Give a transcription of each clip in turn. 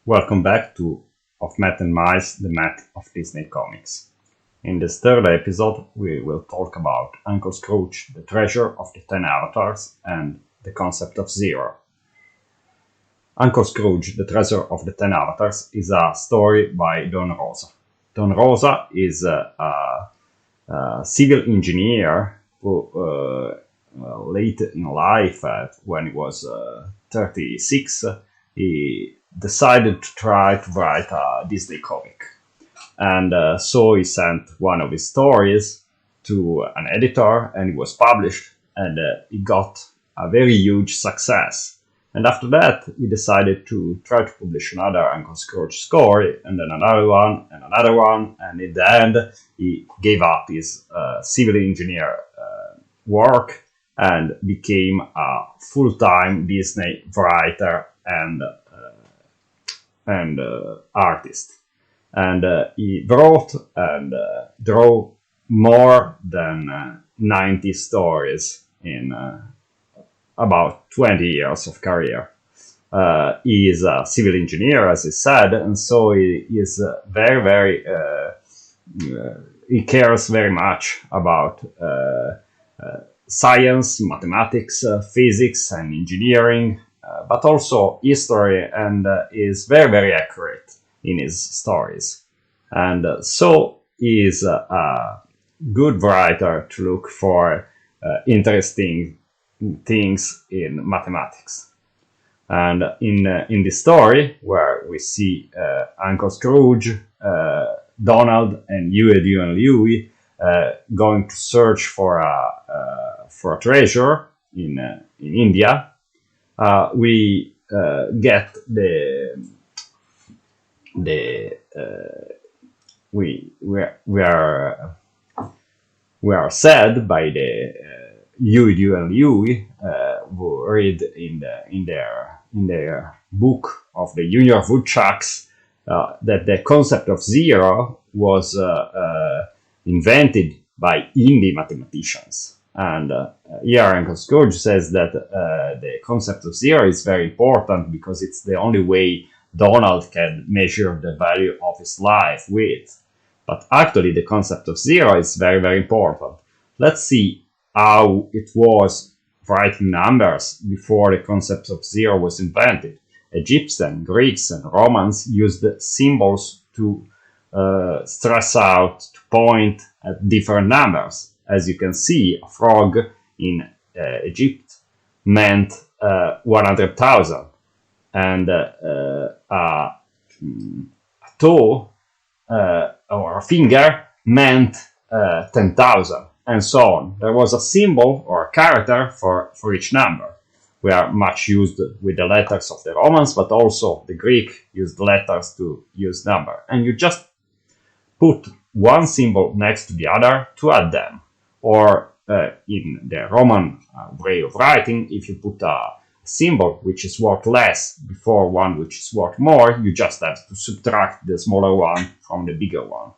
Welcome back to Of Matt and Mice, the math of Disney comics. In this third episode, we will talk about Uncle Scrooge, the treasure of the 10 avatars, and the concept of zero. Uncle Scrooge, the treasure of the 10 avatars, is a story by Don Rosa. Don Rosa is a civil engineer who, late in life, when he was 36, he decided to try to write a Disney comic. And so he sent one of his stories to an editor, and it was published, and it got a very huge success. And after that, he decided to try to publish another Uncle Scrooge story, and then another one, and in the end, he gave up his civil engineer work and became a full-time Disney writer and artist. And he wrote and drew more than 90 stories in about 20 years of career. He is a civil engineer, as he said, and so he is very he cares very much about science, mathematics, physics, and engineering, but also history, and is very accurate in his stories. And so he is a good writer to look for interesting things in mathematics. And in this story, where we see Uncle Scrooge, Donald, and Huey and Louie going to search for a treasure in India, we get we are sad by the Huey and Louie who read in their book of the Junior Woodchucks that the concept of zero was invented by Hindi mathematicians. And here Uncle Scrooge says that the concept of zero is very important because it's the only way Donald can measure the value of his life with. But actually the concept of zero is very important. Let's see how it was writing numbers before the concept of zero was invented. Egyptians, Greeks, and Romans used symbols to stress out, to point at different numbers. As you can see, a frog in Egypt meant 100,000, and a toe or a finger meant 10,000, and so on. There was a symbol or a character for each number. We are much used with the letters of the Romans, but also the Greek used letters to use number. And you just put one symbol next to the other to add them. Or in the Roman way of writing, if you put a symbol which is worth less before one which is worth more, you just have to subtract the smaller one from the bigger one.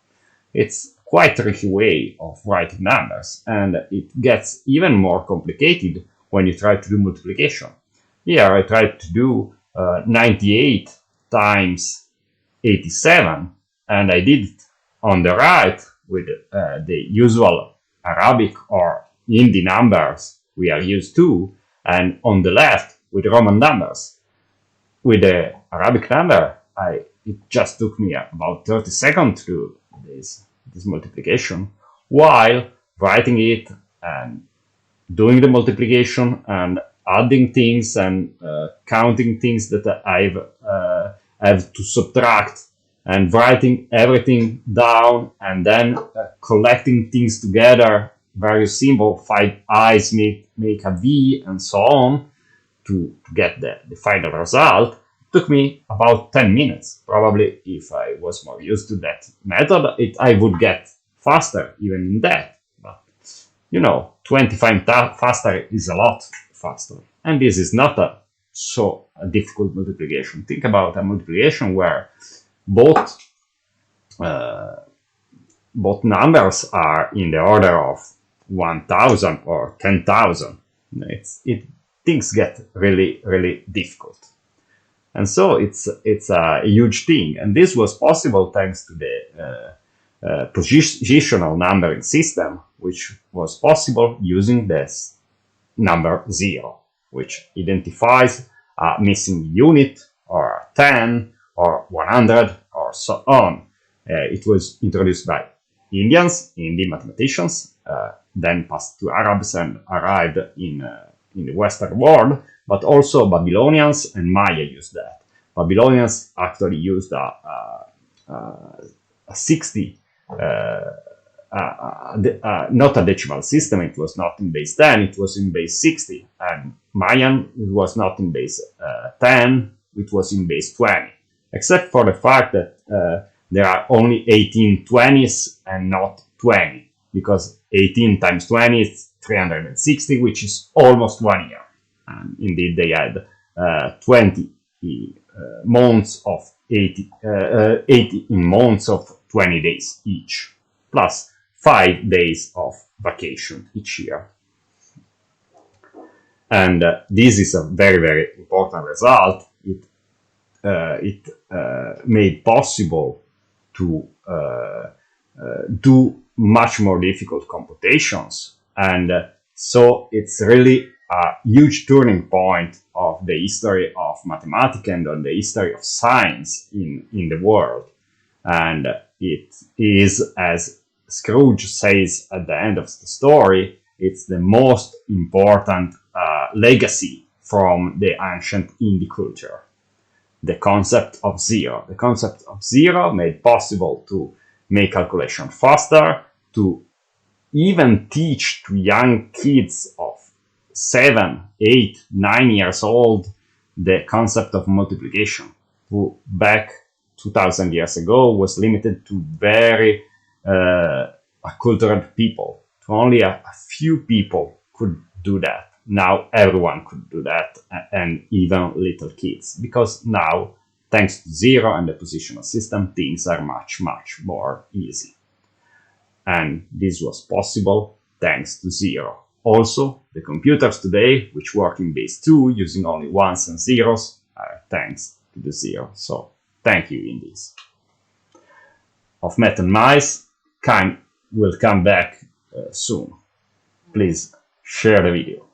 It's quite a tricky way of writing numbers, and it gets even more complicated when you try to do multiplication. Here I tried to do 98 times 87, and I did it on the right with the usual Arabic or Hindi numbers we are used to, and on the left with Roman numbers. With the Arabic number, it just took me about 30 seconds to do this multiplication, while writing it and doing the multiplication and adding things and counting things that I have to subtract, and writing everything down, and then collecting things together, various symbols, 5 eyes make a V, and so on, to get the final result. It took me about 10 minutes. Probably if I was more used to that method, I would get faster even in that. But, 25 faster is a lot faster. And this is not a difficult multiplication. Think about a multiplication where both numbers are in the order of 1,000 or 10,000. Things get really difficult. And so it's a huge thing. And this was possible thanks to the positional numbering system, which was possible using this number 0, which identifies a missing unit or 10 or 100 or so on. It was introduced by Indian mathematicians, then passed to Arabs and arrived in the Western world, but also Babylonians and Maya used that. Babylonians actually used a 60, not a decimal system. It was not in base 10, it was in base 60. And Mayan was not in base 10, it was in base 20. Except for the fact that there are only 18 20s and not 20, because 18 times 20 is 360, which is almost 1 year. And indeed, they had 20 months of 80 months of 20 days each, plus 5 days of vacation each year. And this is a very, very important result. It made possible to do much more difficult computations. And so it's really a huge turning point of the history of mathematics and on the history of science in the world. And it is, as Scrooge says at the end of the story, it's the most important legacy from the ancient Hindi culture. The concept of 0. The concept of 0 made possible to make calculation faster, to even teach to young kids of 7, 8, 9 years old the concept of multiplication, who back 2000 years ago was limited to very acculturated people. To only a few people could do that. Now everyone could do that, and even little kids, because now, thanks to 0 and the positional system, things are much, much more easy. And this was possible thanks to 0. Also, the computers today, which work in base 2 using only ones and zeros, are thanks to the 0. So, thank you in this. Of Math and Mice will come back soon. Please share the video.